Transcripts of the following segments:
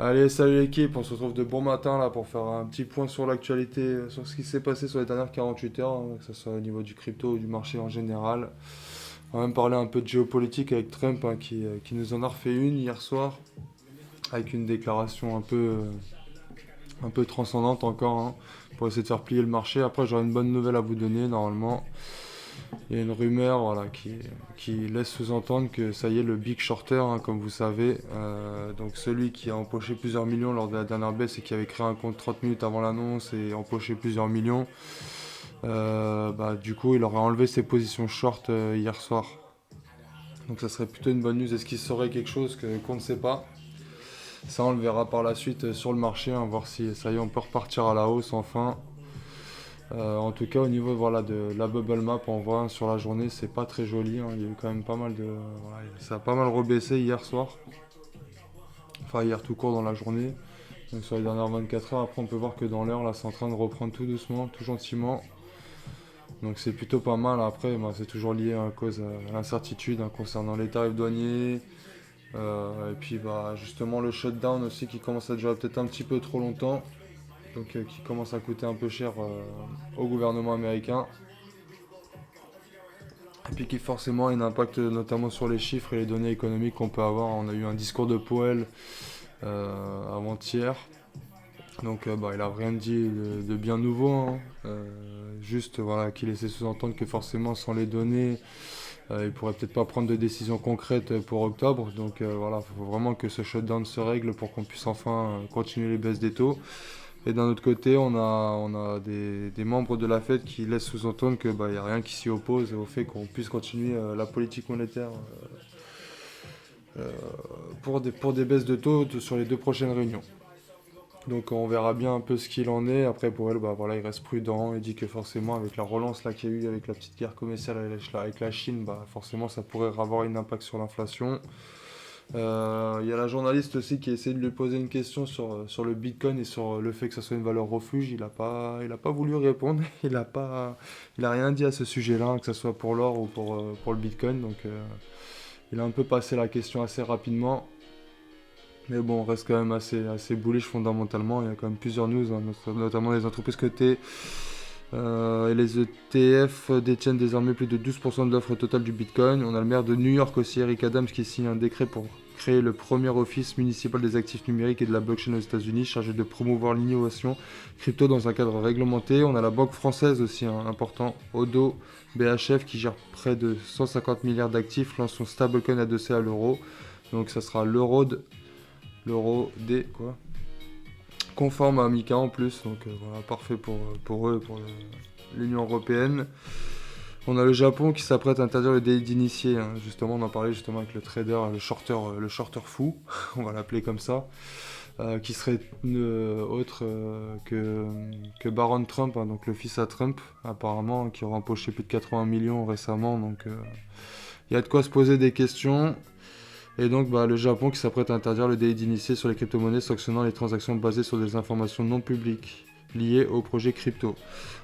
Allez, salut l'équipe, on se retrouve de bon matin là pour faire un petit point sur l'actualité, sur ce qui s'est passé sur les dernières 48 heures, hein, que ce soit au niveau du crypto ou du marché en général. On va même parler un peu de géopolitique avec Trump hein, qui nous en a refait une hier soir, avec une déclaration un peu transcendante encore, hein, pour essayer de faire plier le marché. Après, j'aurai une bonne nouvelle à vous donner normalement. Il y a une rumeur voilà, qui laisse sous-entendre que ça y est, le big shorter, hein, comme vous savez, donc celui qui a empoché plusieurs millions lors de la dernière baisse et qui avait créé un compte 30 minutes avant l'annonce et empoché plusieurs millions, du coup, il aurait enlevé ses positions short hier soir. Donc ça serait plutôt une bonne news. Est-ce qu'il saurait quelque chose qu'on ne sait pas? Ça, on le verra par la suite sur le marché, hein, voir si ça y est, on peut repartir à la hausse enfin. En tout cas, au niveau voilà, de la bubble map, on voit sur la journée, c'est pas très joli, hein. Il y a eu quand même pas mal de. Voilà, ça a pas mal rebaissé hier soir. Enfin, hier tout court dans la journée. Donc sur les dernières 24 heures, après, on peut voir que dans l'heure, là, c'est en train de reprendre tout doucement, tout gentiment. Donc c'est plutôt pas mal. Après, c'est toujours lié à cause à l'incertitude hein, concernant les tarifs douaniers. Et puis, justement, le shutdown aussi qui commence à durer peut-être un petit peu trop longtemps. Donc, qui commence à coûter un peu cher au gouvernement américain. Et puis qui forcément a un impact notamment sur les chiffres et les données économiques qu'on peut avoir. On a eu un discours de Powell avant-hier. Donc il a rien dit de bien nouveau, hein. Juste voilà, qu'il laissait sous-entendre que forcément sans les données, il pourrait peut-être pas prendre de décision concrète pour octobre. Donc voilà, il faut vraiment que ce shutdown se règle pour qu'on puisse enfin continuer les baisses des taux. Et d'un autre côté, on a des membres de la Fed qui laissent sous-entendre que n'y a rien qui s'y oppose au fait qu'on puisse continuer la politique monétaire pour des baisses de taux sur les deux prochaines réunions. Donc on verra bien un peu ce qu'il en est. Après pour elle, voilà, il reste prudent. Il dit que forcément avec la relance là qu'il y a eu avec la petite guerre commerciale avec la Chine, forcément ça pourrait avoir un impact sur l'inflation. Il y a la journaliste aussi qui a essayé de lui poser une question sur le Bitcoin et sur le fait que ça soit une valeur refuge. Il a pas voulu répondre. Il a rien dit à ce sujet-là, hein, que ce soit pour l'or ou pour le Bitcoin. Donc il a un peu passé la question assez rapidement. Mais bon, on reste quand même assez bullish fondamentalement. Il y a quand même plusieurs news, hein, notamment les entreprises cotées et les ETF détiennent désormais plus de 12% de l'offre totale du Bitcoin. On a le maire de New York aussi, Eric Adams, qui signe un décret pour créer le premier office municipal des actifs numériques et de la blockchain aux États-Unis, chargé de promouvoir l'innovation crypto dans un cadre réglementé. On a la banque française aussi, hein, important, Odo BHF, qui gère près de 150 milliards d'actifs, lance son stablecoin adossé à l'euro. Donc ça sera l'euro D, quoi. Conforme à Mika en plus, donc voilà, parfait pour eux et pour l'Union Européenne. On a le Japon qui s'apprête à interdire le délit d'initié, hein. Justement, on en parlait justement avec le trader, le shorter fou, on va l'appeler comme ça, qui serait autre que Baron Trump, hein, donc le fils à Trump, apparemment, qui aurait empoché plus de 80 millions récemment. Donc il y a de quoi se poser des questions. Et donc le Japon qui s'apprête à interdire le délit d'initié sur les crypto-monnaies, sanctionnant les transactions basées sur des informations non publiques liées au projet crypto.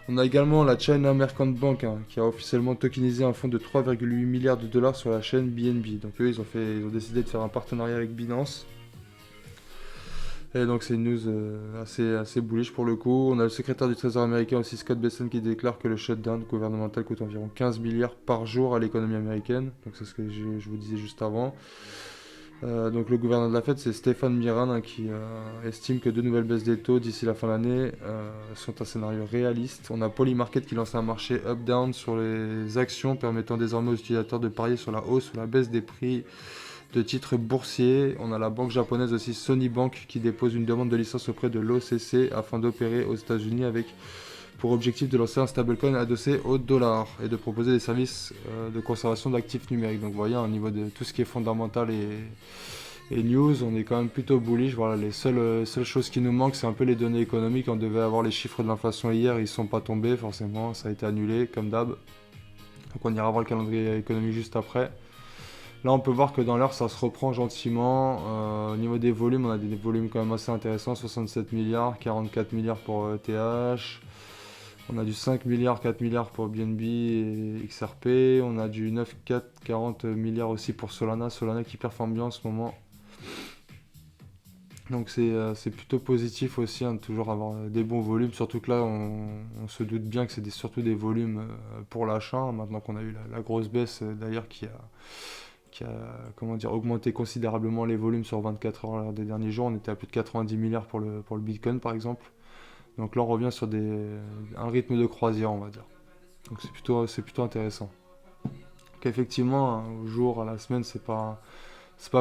On a également la China Merchant Bank, hein, qui a officiellement tokenisé un fonds de 3,8 milliards de dollars sur la chaîne BNB. Donc eux, ils ont décidé de faire un partenariat avec Binance. Et donc c'est une news assez bullish pour le coup. On a le secrétaire du Trésor américain aussi, Scott Bessent, qui déclare que le shutdown gouvernemental coûte environ 15 milliards par jour à l'économie américaine. Donc c'est ce que je vous disais juste avant. Donc le gouverneur de la Fed, c'est Stéphane Miran, hein, qui estime que deux nouvelles baisses des taux d'ici la fin de l'année sont un scénario réaliste. On a Polymarket qui lance un marché up-down sur les actions, permettant désormais aux utilisateurs de parier sur la hausse ou la baisse des prix de titres boursiers. On a la banque japonaise aussi, Sony Bank, qui dépose une demande de licence auprès de l'OCC afin d'opérer aux États-Unis avec pour objectif de lancer un stablecoin adossé au dollar et de proposer des services de conservation d'actifs numériques. Donc vous voyez, au niveau de tout ce qui est fondamental et news, on est quand même plutôt bullish. Voilà, les seules choses qui nous manquent, c'est un peu les données économiques. On devait avoir les chiffres de l'inflation hier, ils ne sont pas tombés forcément, ça a été annulé comme d'hab. Donc on ira voir le calendrier économique juste après. Là, on peut voir que dans l'heure, ça se reprend gentiment. Au niveau des volumes, on a des volumes quand même assez intéressants. 67 milliards, 44 milliards pour ETH. On a du 5 milliards, 4 milliards pour BNB et XRP. On a du 9, 4, 40 milliards aussi pour Solana. Solana qui performe bien en ce moment. Donc c'est plutôt positif aussi hein, de toujours avoir des bons volumes, surtout que là on se doute bien que c'est surtout des volumes pour l'achat, hein, maintenant qu'on a eu la grosse baisse d'ailleurs qui a comment dire, augmenté considérablement les volumes sur 24 heures lors des derniers jours. On était à plus de 90 milliards pour le Bitcoin par exemple. Donc là on revient sur un rythme de croisière on va dire. Donc c'est plutôt intéressant. Donc effectivement, hein, au jour, à la semaine, c'est pas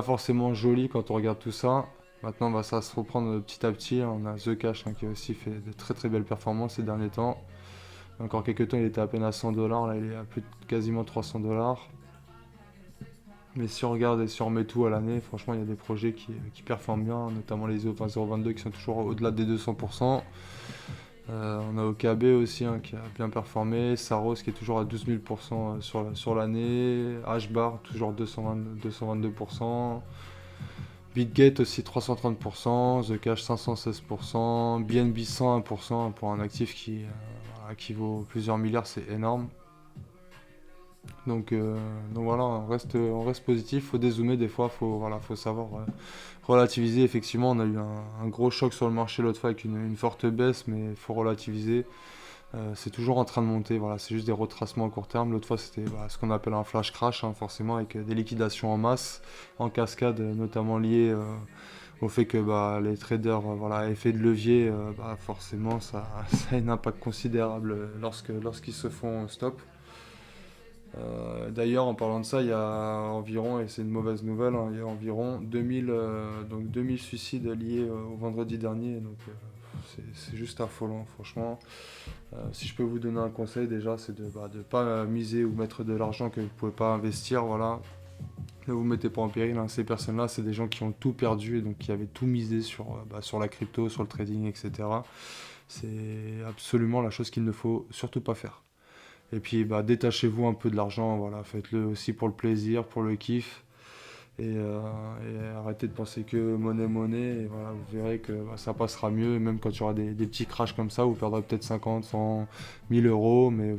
forcément joli quand on regarde tout ça. Maintenant, bah, ça va se reprendre petit à petit. On a The Cash hein, qui a aussi fait de très très belles performances ces derniers temps. Encore quelques temps, il était à peine à 100 dollars. Là, il est à plus de quasiment 300 dollars. Mais si on regarde et si on remet tout à l'année, franchement, il y a des projets qui performent bien, notamment les ISO 20022 qui sont toujours au-delà des 200%. On a OKB aussi hein, qui a bien performé, Saros qui est toujours à 12 000% sur l'année, Hbar toujours 222%, BitGate aussi 330%, The Cash 516%, BNB 101% pour un actif qui vaut plusieurs milliards, c'est énorme. Donc voilà, on reste positif, faut dézoomer des fois, faut savoir relativiser. Effectivement, on a eu un gros choc sur le marché l'autre fois avec une forte baisse, mais il faut relativiser. C'est toujours en train de monter, voilà, c'est juste des retracements à court terme. L'autre fois, c'était ce qu'on appelle un flash crash, hein, forcément, avec des liquidations en masse, en cascade, notamment liées au fait que les traders, voilà, effet de levier, forcément, ça a un impact considérable lorsqu'ils se font stop. D'ailleurs, en parlant de ça, il y a environ, et c'est une mauvaise nouvelle, hein, il y a environ 2000 suicides liés au vendredi dernier. Donc, c'est juste affolant, franchement. Si je peux vous donner un conseil, déjà, c'est de ne pas miser ou mettre de l'argent que vous ne pouvez pas investir. Voilà. Ne vous mettez pas en péril, hein. Ces personnes-là, c'est des gens qui ont tout perdu et donc qui avaient tout misé sur la crypto, sur le trading, etc. C'est absolument la chose qu'il ne faut surtout pas faire. Et puis détachez-vous un peu de l'argent, voilà, faites-le aussi pour le plaisir, pour le kiff. Et arrêtez de penser que monnaie, et voilà, vous verrez que ça passera mieux. Et même quand il y aura des petits crashs comme ça, vous perdrez peut-être 50, 100, 1000 euros, mais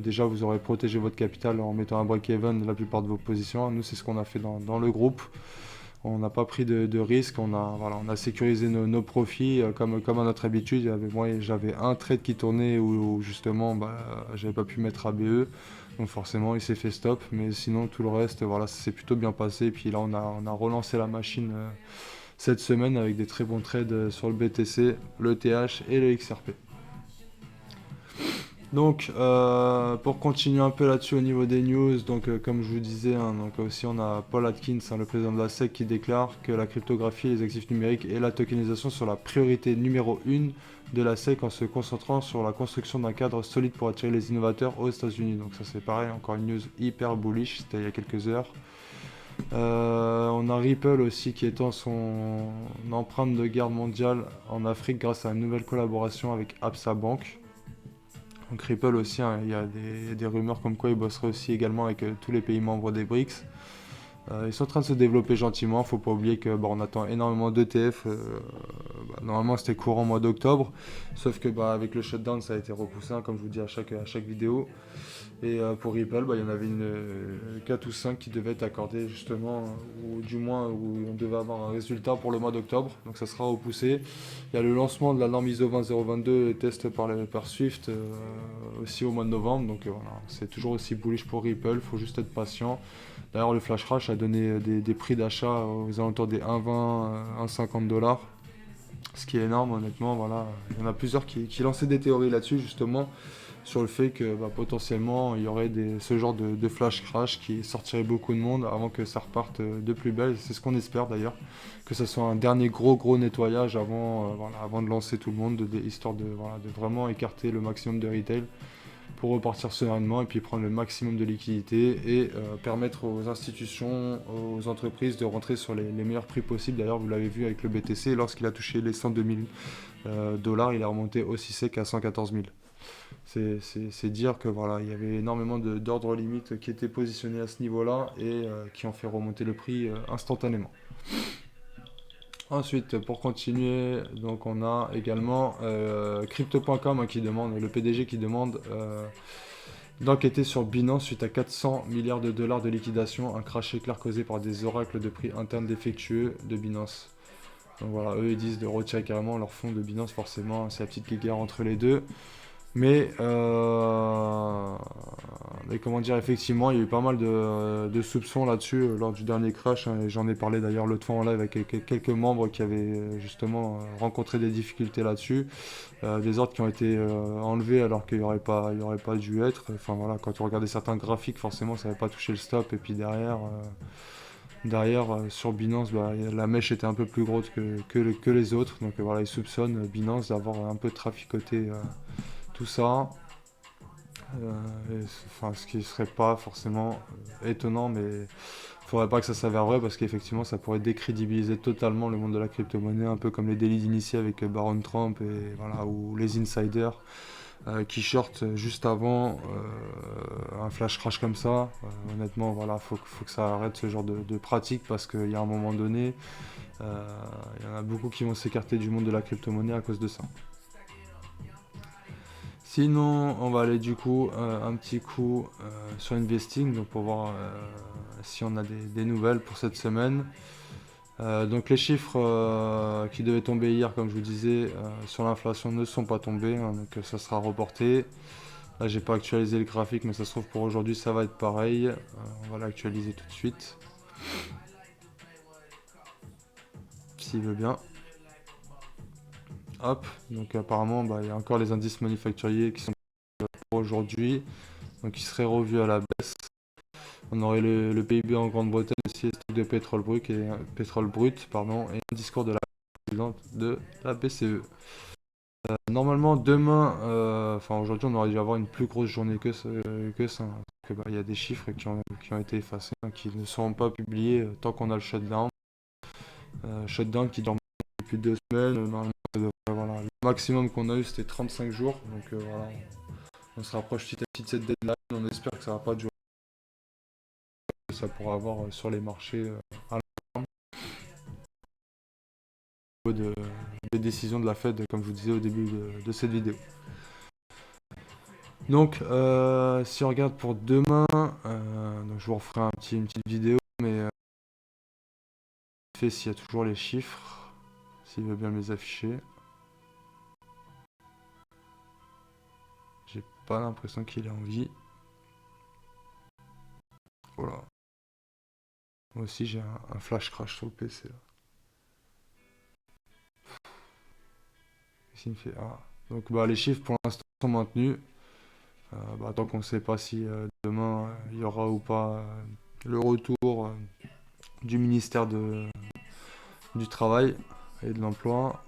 déjà vous aurez protégé votre capital en mettant un break-even de la plupart de vos positions. Nous, c'est ce qu'on a fait dans le groupe. On n'a pas pris de risque, on a sécurisé nos profits comme à notre habitude. Moi, j'avais un trade qui tournait où justement j'avais pas pu mettre ABE, donc forcément il s'est fait stop, mais sinon tout le reste, voilà, ça s'est plutôt bien passé. Et puis là, on a relancé la machine cette semaine avec des très bons trades sur le BTC, le TH et le XRP. Donc, pour continuer un peu là-dessus au niveau des news, donc comme je vous disais, hein, donc aussi on a Paul Atkins, hein, le président de la SEC, qui déclare que la cryptographie, les actifs numériques et la tokenisation sont la priorité numéro 1 de la SEC en se concentrant sur la construction d'un cadre solide pour attirer les innovateurs aux États-Unis. Donc ça c'est pareil, encore une news hyper bullish, c'était il y a quelques heures. On a Ripple aussi qui étend son empreinte de garde mondiale en Afrique grâce à une nouvelle collaboration avec Absa Bank. Donc Ripple aussi, hein, il y a des rumeurs comme quoi ils bosseraient aussi également avec tous les pays membres des BRICS. Ils sont en train de se développer gentiment, faut pas oublier que on attend énormément d'ETF. Normalement c'était courant mois d'octobre, sauf que avec le shutdown ça a été repoussé, hein, comme je vous dis à chaque vidéo. Et pour Ripple, il y en avait 4 ou 5 qui devaient être accordés justement, ou du moins où on devait avoir un résultat pour le mois d'octobre, donc ça sera repoussé. Il y a le lancement de la norme ISO 20022 test par Swift aussi au mois de novembre, donc voilà, c'est toujours aussi bullish pour Ripple, il faut juste être patient. D'ailleurs le flash crash a donné des prix d'achat aux alentours des 1,20, 1,50 dollars, ce qui est énorme honnêtement. Voilà. Il y en a plusieurs qui lançaient des théories là-dessus justement, sur le fait que potentiellement il y aurait ce genre de flash crash qui sortirait beaucoup de monde avant que ça reparte de plus belle. C'est ce qu'on espère d'ailleurs, que ce soit un dernier gros nettoyage avant de lancer tout le monde, histoire de vraiment écarter le maximum de retail pour repartir sereinement et puis prendre le maximum de liquidité et permettre aux institutions, aux entreprises de rentrer sur les meilleurs prix possibles. D'ailleurs, vous l'avez vu avec le BTC, lorsqu'il a touché les 102 000 dollars, il est remonté aussi sec à 114 000. C'est dire que il y avait énormément d'ordres limites qui étaient positionnés à ce niveau-là et qui ont fait remonter le prix instantanément. Ensuite, pour continuer, donc on a également Crypto.com hein, le PDG qui demande d'enquêter sur Binance suite à 400 milliards de dollars de liquidation, un crash éclair causé par des oracles de prix internes défectueux de Binance. Donc voilà, eux ils disent de retirer carrément leur fonds de Binance, forcément, c'est la petite guéguerre entre les deux. Mais, mais comment dire, effectivement, il y a eu pas mal de soupçons là-dessus lors du dernier crash, hein, et j'en ai parlé d'ailleurs l'autre fois en live avec quelques membres qui avaient justement rencontré des difficultés là-dessus. Des ordres qui ont été enlevés alors qu'il n'y aurait pas dû être. Enfin voilà, quand on regardait certains graphiques, forcément ça n'avait pas touché le stop. Et puis derrière sur Binance, bah, la mèche était un peu plus grosse que les autres. Donc voilà, ils soupçonnent Binance d'avoir un peu traficoté tout ça. Enfin, ce qui serait pas forcément étonnant, mais il faudrait pas que ça s'avère vrai parce qu'effectivement ça pourrait décrédibiliser totalement le monde de la crypto-monnaie, un peu comme les délits d'initiés avec Baron Trump et voilà, ou les insiders qui shortent juste avant un flash crash comme ça. Honnêtement, voilà, faut que ça arrête ce genre de pratique parce qu'il y a un moment donné, il y en a beaucoup qui vont s'écarter du monde de la crypto-monnaie à cause de ça. Sinon, on va aller du coup un petit coup sur Investing donc pour voir si on a des nouvelles pour cette semaine. Donc les chiffres qui devaient tomber hier, comme je vous disais, sur l'inflation ne sont pas tombés, hein, donc ça sera reporté. Là, j'ai pas actualisé le graphique, mais ça se trouve pour aujourd'hui, ça va être pareil. On va l'actualiser tout de suite, s'il veut bien. Hop, donc apparemment, bah, il y a encore les indices manufacturiers qui sont pour aujourd'hui, donc ils seraient revus à la baisse. On aurait le PIB en Grande-Bretagne aussi, les stocks de pétrole brut, pardon, et un discours de la présidente de la BCE. Normalement, demain, enfin aujourd'hui, on aurait dû avoir une plus grosse journée que ça, hein. Parce que, bah, il y a des chiffres qui ont été effacés, hein, qui ne seront pas publiés tant qu'on a le shutdown. Shutdown qui dure depuis 2 semaines. Normalement, voilà, le maximum qu'on a eu, c'était 35 jours. Donc voilà, on se rapproche petit à petit de cette deadline. On espère que ça va pas durer. Ça pourra avoir sur les marchés à niveau des décisions de la Fed, comme je vous disais au début de cette vidéo. Donc, si on regarde pour demain, donc je vous referai une petite vidéo, mais fait s'il y a toujours les chiffres, s'il veut bien me les afficher. J'ai pas l'impression qu'il ait envie. Voilà. Moi aussi, j'ai un flash crash sur le PC là. Ici, il me fait ah. Donc, bah, les chiffres pour l'instant sont maintenus. Bah, tant qu'on ne sait pas si demain il y aura ou pas le retour du ministère du Travail et de l'Emploi.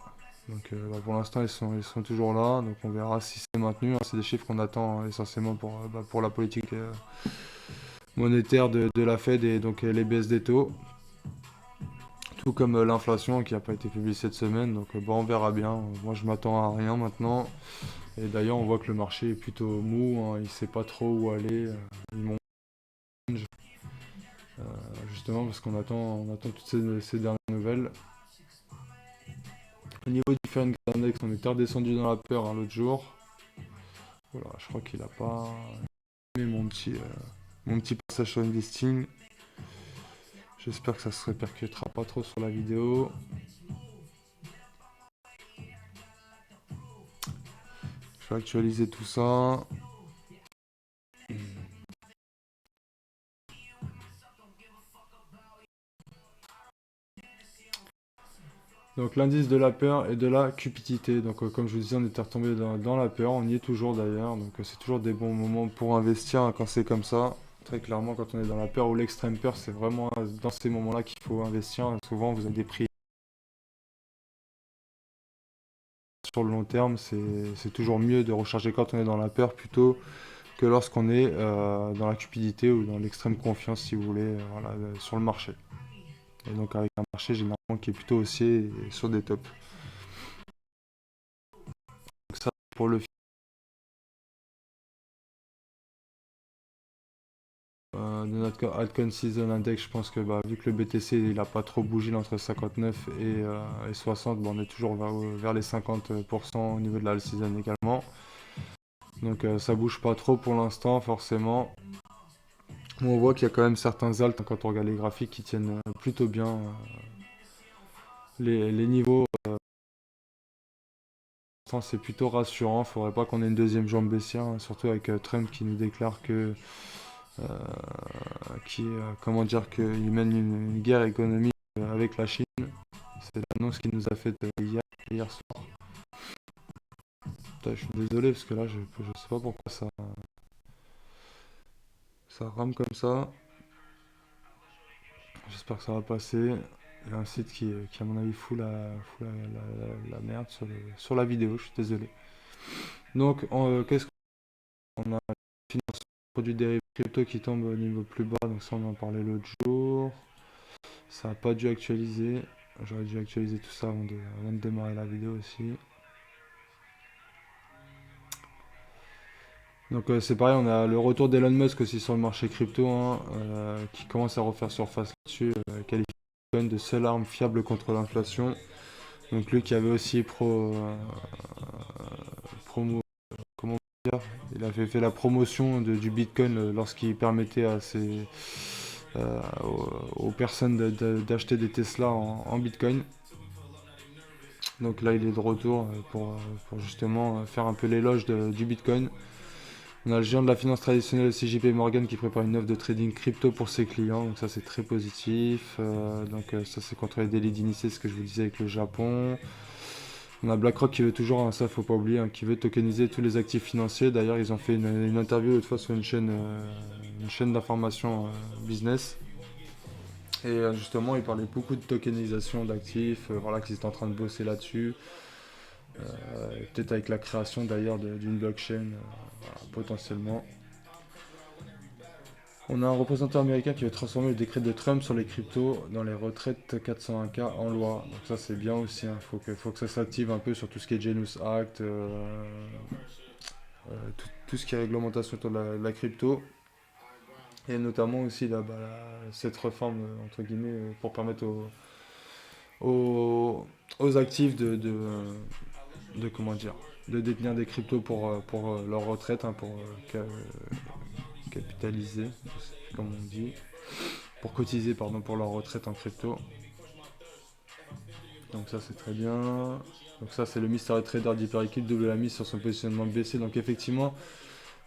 Donc bah, pour l'instant ils sont toujours là, donc on verra si c'est maintenu, hein. C'est des chiffres qu'on attend essentiellement pour la politique monétaire de la Fed et donc les baisses des taux. Tout comme l'inflation qui n'a pas été publiée cette semaine, donc bah, on verra bien. Moi je m'attends à rien maintenant. Et d'ailleurs on voit que le marché est plutôt mou, hein. Il ne sait pas trop où aller. Il monte justement parce on attend toutes ces dernières nouvelles. Au niveau du Fahrenheit Index, on était redescendu dans la peur l'autre jour. Voilà, je crois qu'il a pas aimé mon petit passage sur Investing. J'espère que ça se répercutera pas trop sur la vidéo. Je vais actualiser tout ça. Donc l'indice de la peur et de la cupidité. Donc comme je vous disais, on était retombé dans la peur, on y est toujours d'ailleurs. Donc c'est toujours des bons moments pour investir hein, quand c'est comme ça. Très clairement, quand on est dans la peur ou l'extrême peur, c'est vraiment dans ces moments-là qu'il faut investir. Souvent, vous avez des prix sur le long terme. C'est toujours mieux de recharger quand on est dans la peur plutôt que lorsqu'on est dans la cupidité ou dans l'extrême confiance, si vous voulez, voilà, sur le marché. Et donc avec un marché généralement qui est plutôt haussier et sur des tops. Donc ça pour le de notre Altcoin Season Index, je pense que bah, vu que le BTC il n'a pas trop bougé entre 59 et 60, bah, on est toujours vers les 50% au niveau de la Alt Season également. Donc ça bouge pas trop pour l'instant forcément. On voit qu'il y a quand même certains alts, quand on regarde les graphiques, qui tiennent plutôt bien les niveaux, c'est plutôt rassurant. Faudrait pas qu'on ait une deuxième jambe baissière, hein, surtout avec Trump qui nous déclare que, euh, comment dire, qu'il mène une guerre économique avec la Chine. C'est l'annonce qu'il nous a faite hier soir. Putain, je suis désolé parce que là, je sais pas pourquoi ça rame comme ça. J'espère que ça va passer. Il y a un site qui à mon avis, fout la merde sur la vidéo, je suis désolé. Donc, qu'est-ce qu'on a? Finance, produits dérivés crypto qui tombent au niveau plus bas, donc ça on en parlait l'autre jour. Ça n'a pas dû actualiser. J'aurais dû actualiser tout ça avant de démarrer la vidéo aussi. Donc c'est pareil, on a le retour d'Elon Musk aussi sur le marché crypto, hein, qui commence à refaire surface là-dessus, qualifie Bitcoin de seule arme fiable contre l'inflation. Donc lui qui avait aussi promo, comment dire, il avait fait la promotion du Bitcoin lorsqu'il permettait aux personnes d'acheter des Tesla en Bitcoin. Donc là il est de retour pour justement faire un peu l'éloge du Bitcoin. On a le géant de la finance traditionnelle JP Morgan qui prépare une offre de trading crypto pour ses clients, donc ça c'est très positif. Ça c'est contre les délits d'initié, ce que je vous disais avec le Japon. On a BlackRock qui veut toujours, hein, ça faut pas oublier, hein, qui veut tokeniser tous les actifs financiers. D'ailleurs ils ont fait une interview l'autre fois sur une chaîne d'information business. Et justement ils parlaient beaucoup de tokenisation d'actifs, voilà qu'ils étaient en train de bosser là-dessus. Peut-être avec la création d'ailleurs d'une blockchain, voilà, potentiellement. On a un représentant américain qui veut transformer le décret de Trump sur les cryptos dans les retraites 401K en loi. Donc ça c'est bien aussi, hein. Faut que ça s'active un peu sur tout ce qui est Genius Act, tout ce qui est réglementation autour de la crypto. Et notamment aussi cette réforme, entre guillemets, pour permettre aux actifs comment dire, de détenir des cryptos pour leur retraite, hein, pour capitaliser, je sais plus comment on dit, pour cotiser pardon, pour leur retraite en crypto. Donc ça c'est très bien. Donc ça c'est le Mystery Trader d'Hyperliquid double la mise sur son positionnement baissier. Donc effectivement,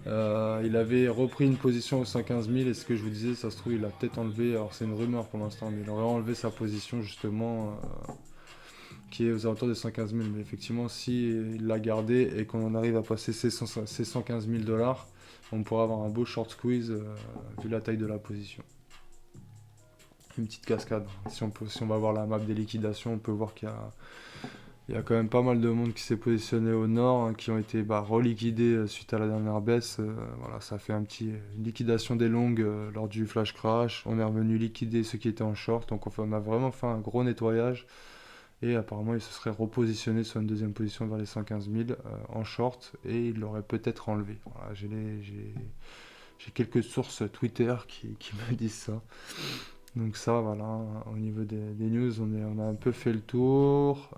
il avait repris une position aux 115 000 et ce que je vous disais, ça se trouve il a peut-être enlevé, alors c'est une rumeur pour l'instant, mais il aurait enlevé sa position justement qui est aux alentours des 115 000. Mais effectivement, si il l'a gardé et qu'on arrive à passer ces 115 000 dollars, on pourra avoir un beau short squeeze vu la taille de la position. Une petite cascade. Si on va voir la map des liquidations, on peut voir il y a quand même pas mal de monde qui s'est positionné au nord, hein, qui ont été reliquidés suite à la dernière baisse. Voilà, ça fait une liquidation des longues lors du flash crash. On est revenu liquider ceux qui étaient en short. Donc on a vraiment fait un gros nettoyage. Et apparemment, il se serait repositionné sur une deuxième position vers les 115 000 en short. Et il l'aurait peut-être enlevé. Voilà, j'ai quelques sources Twitter qui me disent ça. Donc ça, voilà, au niveau des news, on a un peu fait le tour.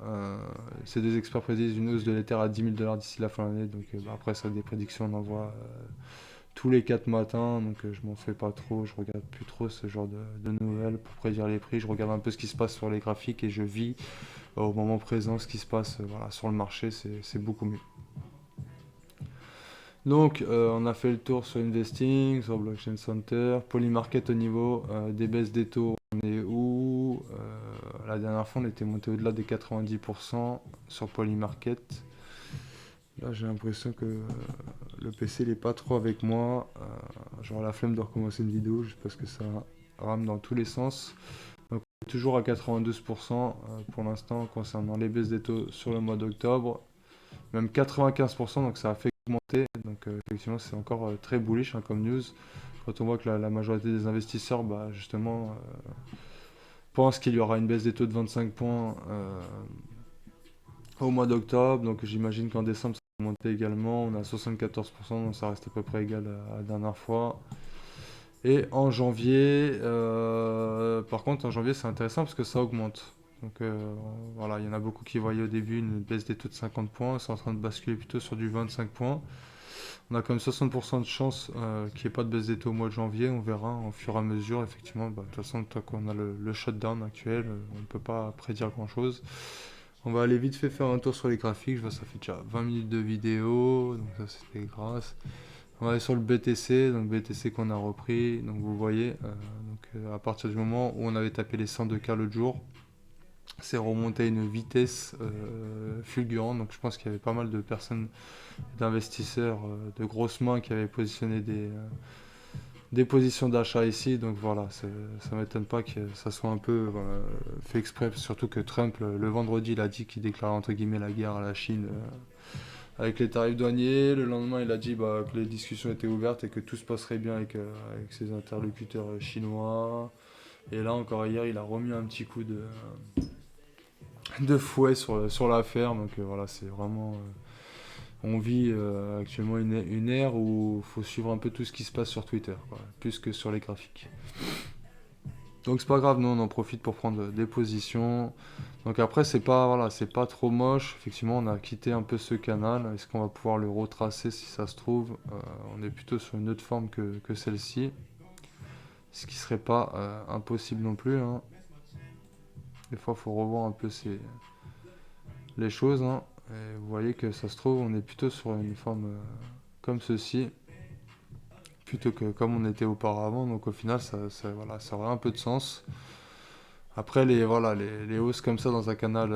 Ces deux experts prédisent une hausse de l'Ether à 10 000 dollars d'ici la fin de l'année. Donc après ça, des prédictions, on en voit tous les 4 matins. Donc je m'en fais pas trop, je regarde plus trop ce genre de nouvelles pour prédire les prix. Je regarde un peu ce qui se passe sur les graphiques et je vis au moment présent ce qui se passe voilà, sur le marché. C'est beaucoup mieux. Donc, on a fait le tour sur Investing, sur Blockchain Center, Polymarket au niveau des baisses des taux. On est où? La dernière fois, on était monté au-delà des 90% sur Polymarket. Là, j'ai l'impression que le PC n'est pas trop avec moi. J'aurai la flemme de recommencer une vidéo juste parce que ça rame dans tous les sens. Donc, on est toujours à 92% pour l'instant concernant les baisses des taux sur le mois d'octobre. Même 95%, donc ça a fait augmenter. Donc effectivement, c'est encore très bullish hein, comme news. Quand on voit que la majorité des investisseurs, justement, pensent qu'il y aura une baisse des taux de 25 points au mois d'octobre. Donc j'imagine qu'en décembre, ça va monter également. On a 74%, donc ça reste à peu près égal à la dernière fois. Et en janvier, par contre, en janvier, c'est intéressant parce que ça augmente. Donc voilà, il y en a beaucoup qui voyaient au début une baisse des taux de 50 points. C'est en train de basculer plutôt sur du 25 points. On a quand même 60% de chance qu'il n'y ait pas de baisse des taux au mois de janvier. On verra au fur et à mesure. Effectivement, bah, de toute façon, tant qu'on a le shutdown actuel, on ne peut pas prédire grand-chose. On va aller vite fait faire un tour sur les graphiques. Je vois ça fait déjà 20 minutes de vidéo. Donc ça, c'était grâce. On va aller sur le BTC. Donc BTC qu'on a repris. Donc vous voyez, à partir du moment où on avait tapé les 102K l'autre jour, c'est remonté à une vitesse fulgurante. Donc je pense qu'il y avait pas mal de personnes, d'investisseurs de grosses mains qui avaient positionné des positions d'achat ici. Donc voilà, ça m'étonne pas que ça soit un peu fait exprès. Surtout que Trump, le vendredi, il a dit qu'il déclarait entre guillemets la guerre à la Chine avec les tarifs douaniers. Le lendemain, il a dit que les discussions étaient ouvertes et que tout se passerait bien avec ses interlocuteurs chinois. Et là, encore hier, il a remis un petit coup de fouet sur l'affaire. Donc voilà, c'est vraiment. On vit actuellement une ère où il faut suivre un peu tout ce qui se passe sur Twitter, quoi, plus que sur les graphiques. Donc c'est pas grave, nous on en profite pour prendre des positions. Donc après c'est pas trop moche. Effectivement, on a quitté un peu ce canal. Est-ce qu'on va pouvoir le retracer si ça se trouve? On est plutôt sur une autre forme que celle-ci, ce qui serait pas impossible non plus, hein. Des fois, il faut revoir un peu les choses, hein. Et vous voyez que ça se trouve, on est plutôt sur une forme comme ceci, plutôt que comme on était auparavant. Donc au final, voilà, ça aurait un peu de sens. Après, les hausses comme ça dans un canal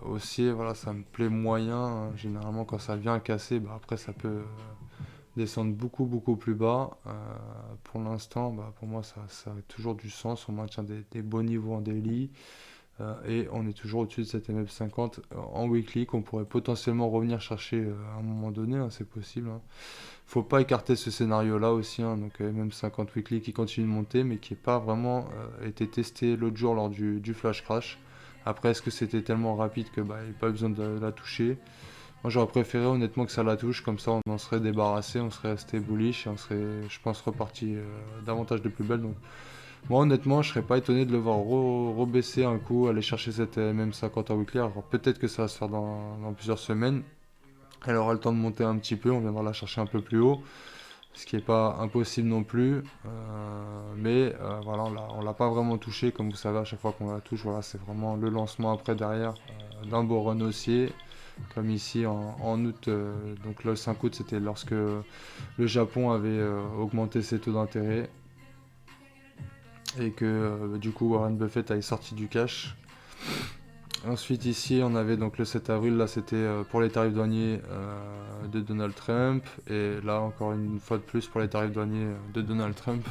haussier, voilà, ça me plaît moyen, hein. Généralement, quand ça vient casser, après, ça peut descendre beaucoup, beaucoup plus bas. Pour l'instant, pour moi, ça a toujours du sens. On maintient des beaux niveaux en daily. Et on est toujours au-dessus de cette MF50 en weekly qu'on pourrait potentiellement revenir chercher à un moment donné, hein, c'est possible, hein. Faut pas écarter ce scénario-là aussi, hein, donc MM50 weekly qui continue de monter mais qui n'a pas vraiment été testé l'autre jour lors du flash crash. Après, est-ce que c'était tellement rapide que il n'y avait pas besoin de la toucher? Moi j'aurais préféré honnêtement que ça la touche, comme ça on en serait débarrassé, on serait resté bullish et on serait, je pense, reparti davantage de plus belle. Donc moi honnêtement je serais pas étonné de le voir rebaisser un coup, aller chercher cette MM50 en weekly. Alors peut-être que ça va se faire dans plusieurs semaines. Elle aura le temps de monter un petit peu, on viendra la chercher un peu plus haut, ce qui n'est pas impossible non plus. Mais voilà, on l'a pas vraiment touché, comme vous savez, à chaque fois qu'on la touche, voilà, c'est vraiment le lancement après derrière d'un beau run haussier. Comme ici en août, donc le 5 août, c'était lorsque le Japon avait augmenté ses taux d'intérêt et que du coup Warren Buffett avait sorti du cash. Ensuite ici on avait donc le 7 avril, là c'était pour les tarifs douaniers de Donald Trump, et là encore une fois de plus pour les tarifs douaniers de Donald Trump.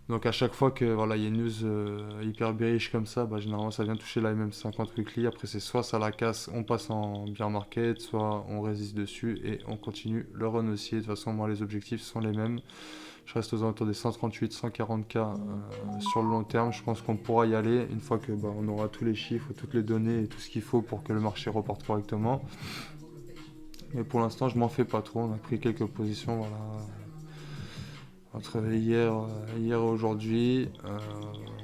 Donc à chaque fois que voilà, il y a une news hyper bearish comme ça, généralement ça vient toucher la MM50 weekly. Après c'est soit ça la casse, on passe en bear market, soit on résiste dessus et on continue le run haussier. De toute façon moi les objectifs sont les mêmes. Je reste aux alentours des 138, 140K sur le long terme. Je pense qu'on pourra y aller une fois que on aura tous les chiffres, toutes les données et tout ce qu'il faut pour que le marché reporte correctement. Mais pour l'instant, je m'en fais pas trop. On a pris quelques positions, voilà, entre hier et aujourd'hui.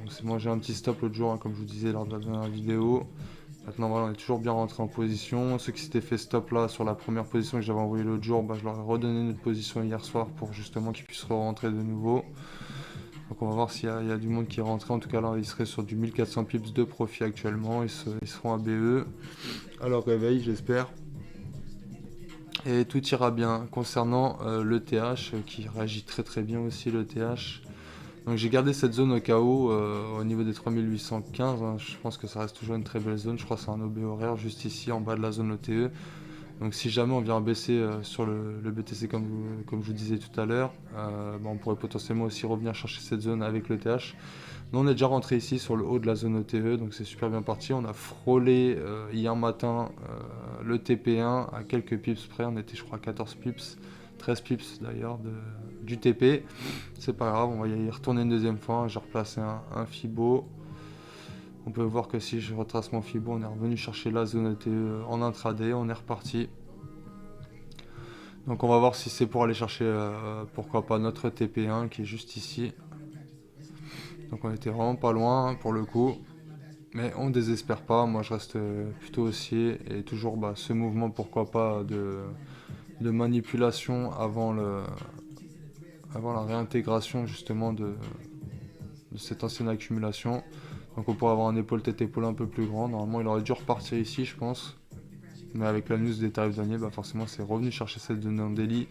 On s'est mangé un petit stop l'autre jour, hein, comme je vous disais lors de la dernière vidéo. Maintenant, voilà, on est toujours bien rentré en position. Ceux qui s'étaient fait stop là sur la première position que j'avais envoyée l'autre jour, je leur ai redonné notre position hier soir pour justement qu'ils puissent rentrer de nouveau. Donc on va voir s'il y a du monde qui est rentré. En tout cas là, ils seraient sur du 1400 pips de profit actuellement. Ils seront à BE à leur réveil, j'espère. Et tout ira bien. Concernant l'ETH, qui réagit très très bien aussi, l'ETH. Donc j'ai gardé cette zone au cas où, au niveau des 3815, hein. Je pense que ça reste toujours une très belle zone. Je crois que c'est un OB horaire juste ici en bas de la zone ETE. Donc si jamais on vient baisser sur le BTC comme je vous disais tout à l'heure, on pourrait potentiellement aussi revenir chercher cette zone avec l'ETH. Nous on est déjà rentré ici sur le haut de la zone ETE, donc c'est super bien parti. On a frôlé hier matin le TP1 à quelques pips près. On était je crois 14 pips, 13 pips d'ailleurs du TP. C'est pas grave, on va y retourner une deuxième fois. J'ai replacé un Fibo. On peut voir que si je retrace mon Fibo, on est revenu chercher la zone ETE en intraday, on est reparti. Donc on va voir si c'est pour aller chercher, pourquoi pas, notre TP1 qui est juste ici. Donc on était vraiment pas loin pour le coup. Mais on désespère pas, moi je reste plutôt haussier et toujours ce mouvement, pourquoi pas, de manipulation avant la réintégration justement de cette ancienne accumulation. Donc on pourrait avoir un épaule tête épaule un peu plus grand. Normalement il aurait dû repartir ici je pense. Mais avec la news des tarifs douaniers, bah forcément c'est revenu chercher cette zone en daily.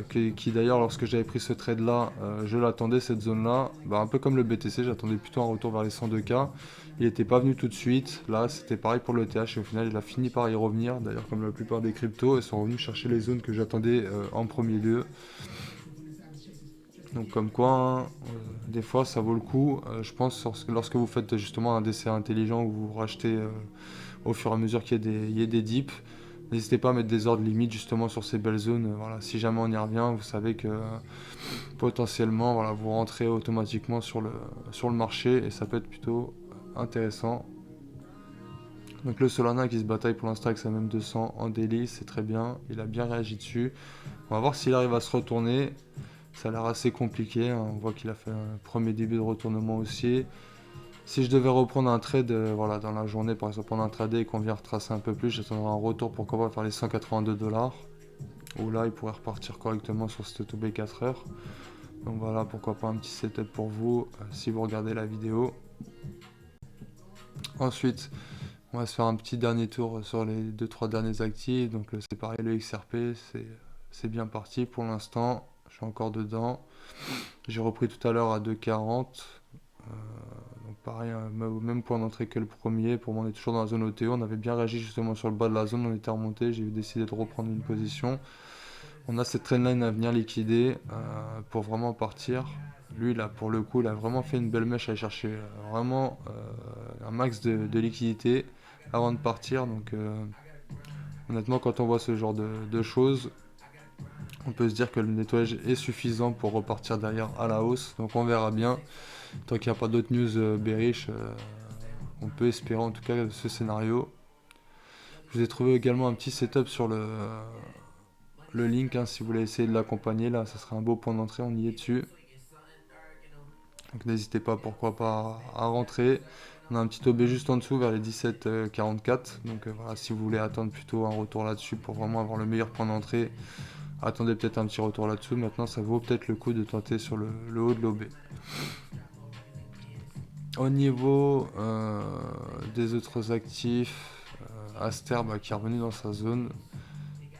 Qui d'ailleurs lorsque j'avais pris ce trade là, je l'attendais cette zone là. Bah, un peu comme le BTC, j'attendais plutôt un retour vers les 102K. Il n'était pas venu tout de suite. Là c'était pareil pour le TH et au final il a fini par y revenir. D'ailleurs comme la plupart des cryptos, ils sont revenus chercher les zones que j'attendais en premier lieu. Donc comme quoi, hein, des fois ça vaut le coup. Je pense lorsque vous faites justement un DCA intelligent où vous rachetez au fur et à mesure qu'il y ait des dips, n'hésitez pas à mettre des ordres limites justement sur ces belles zones. Voilà, si jamais on y revient, vous savez que potentiellement voilà, vous rentrez automatiquement sur le marché et ça peut être plutôt intéressant. Donc le Solana qui se bataille pour l'instant avec sa même 200 en daily, c'est très bien. Il a bien réagi dessus. On va voir s'il arrive à se retourner. Ça a l'air assez compliqué, hein. On voit qu'il a fait un premier début de retournement haussier. Si je devais reprendre un trade voilà, dans la journée, par exemple pendant un trade et qu'on vient retracer un peu plus, j'attendrai un retour pour qu'on va faire les 182$. Où là, il pourrait repartir correctement sur cette TB 4 heures. Donc voilà, pourquoi pas un petit setup pour vous si vous regardez la vidéo. Ensuite, on va se faire un petit dernier tour sur les 2-3 derniers actifs. Donc c'est pareil, le XRP, c'est bien parti pour l'instant. Je suis encore dedans. J'ai repris tout à l'heure à 2,40. Donc pareil, au même point d'entrée que le premier. Pour moi, on est toujours dans la zone OTO. On avait bien réagi justement sur le bas de la zone. On était remonté. J'ai décidé de reprendre une position. On a cette trendline à venir liquider pour vraiment partir. Lui, là, pour le coup, il a vraiment fait une belle mèche à aller chercher vraiment un max de liquidité avant de partir. Donc, honnêtement, quand on voit ce genre de choses, on peut se dire que le nettoyage est suffisant pour repartir derrière à la hausse. Donc, on verra bien. Tant qu'il n'y a pas d'autres news bearish, on peut espérer en tout cas ce scénario. Je vous ai trouvé également un petit setup sur le link, hein, si vous voulez essayer de l'accompagner, là, ça sera un beau point d'entrée, on y est dessus. Donc n'hésitez pas, pourquoi pas, à rentrer. On a un petit OB juste en dessous vers les 17,44. Donc voilà, si vous voulez attendre plutôt un retour là-dessus pour vraiment avoir le meilleur point d'entrée, attendez peut-être un petit retour là-dessous. Maintenant, ça vaut peut-être le coup de tenter sur le haut de l'OB. Au niveau des autres actifs, Aster qui est revenu dans sa zone.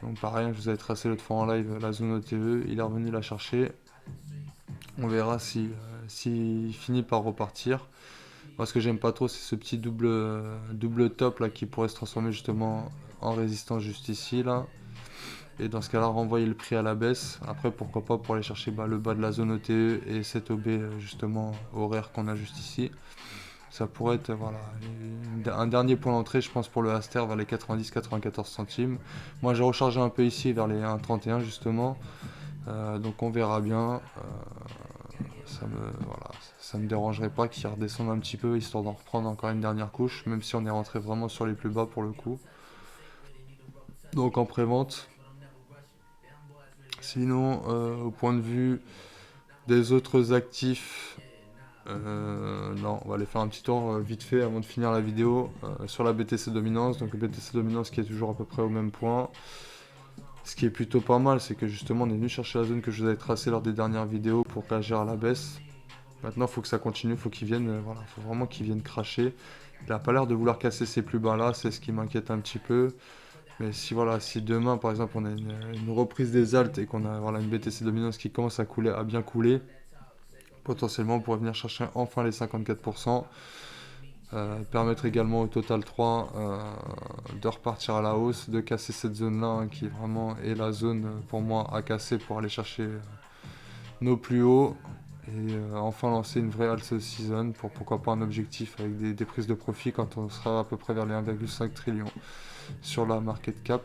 Donc pareil, je vous avais tracé l'autre fois en live la zone OTE, il est revenu la chercher. On verra s'il finit par repartir. Moi ce que j'aime pas trop c'est ce petit double top là qui pourrait se transformer justement en résistance juste ici là. Et dans ce cas là renvoyer le prix à la baisse. Après pourquoi pas pour aller chercher le bas de la zone OTE et cet OB justement horaire qu'on a juste ici. Ça pourrait être voilà, un dernier point d'entrée, je pense, pour le Aster vers les 90-94 centimes. Moi, j'ai rechargé un peu ici vers les 1,31 justement. Donc, on verra bien. Ça me dérangerait pas qu'il redescende un petit peu histoire d'en reprendre encore une dernière couche, même si on est rentré vraiment sur les plus bas pour le coup. Donc, en pré-vente. Sinon, au point de vue des autres actifs. Non, on va aller faire un petit tour vite fait avant de finir la vidéo sur la BTC Dominance. Donc BTC Dominance qui est toujours à peu près au même point. Ce qui est plutôt pas mal, c'est que justement on est venu chercher la zone que je vous avais tracée lors des dernières vidéos pour réagir à la baisse. Maintenant il faut que ça continue, il faut qu'il vienne, voilà, faut vraiment qu'il vienne cracher. Il n'a pas l'air de vouloir casser ces plus bas là, c'est ce qui m'inquiète un petit peu. Mais si voilà, si demain par exemple on a une reprise des alts et qu'on a voilà, une BTC Dominance qui commence à couler, à bien couler, potentiellement on pourrait venir chercher enfin les 54%. Permettre également au Total 3 de repartir à la hausse, de casser cette zone là qui vraiment est la zone pour moi à casser pour aller chercher nos plus hauts et enfin lancer une vraie alt season pour pourquoi pas un objectif avec des prises de profit quand on sera à peu près vers les 1,5 trillion sur la market cap.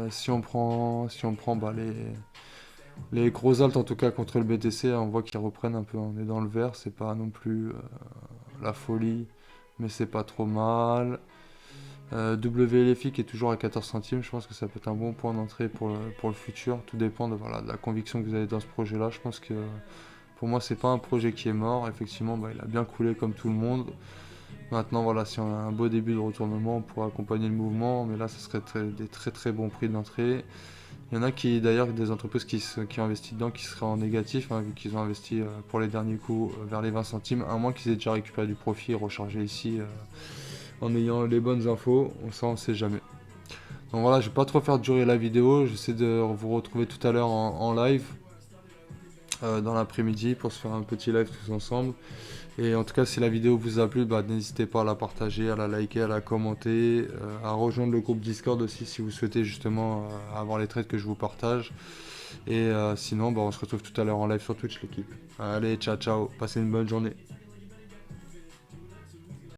Si on prend les gros alts en tout cas contre le BTC, on voit qu'ils reprennent un peu, on est dans le vert, c'est pas non plus la folie, mais c'est pas trop mal. WLFI qui est toujours à 14 centimes, je pense que ça peut être un bon point d'entrée pour le futur, tout dépend de la conviction que vous avez dans ce projet là. Je pense que pour moi c'est pas un projet qui est mort, effectivement il a bien coulé comme tout le monde. Maintenant, voilà, si on a un beau début de retournement, on pourra accompagner le mouvement, mais là, ce serait des très très bons prix d'entrée. Il y en a qui, d'ailleurs, des entreprises qui ont investi dedans, qui seraient en négatif, hein, vu qu'ils ont investi pour les derniers coups vers les 20 centimes, à moins qu'ils aient déjà récupéré du profit et rechargé ici en ayant les bonnes infos, ça on sait jamais. Donc voilà, je vais pas trop faire durer la vidéo, j'essaie de vous retrouver tout à l'heure en live, dans l'après-midi, pour se faire un petit live tous ensemble. Et en tout cas, si la vidéo vous a plu, bah, n'hésitez pas à la partager, à la liker, à la commenter, à rejoindre le groupe Discord aussi si vous souhaitez justement avoir les trades que je vous partage. Et sinon, bah, on se retrouve tout à l'heure en live sur Twitch, l'équipe. Allez, ciao ciao, passez une bonne journée.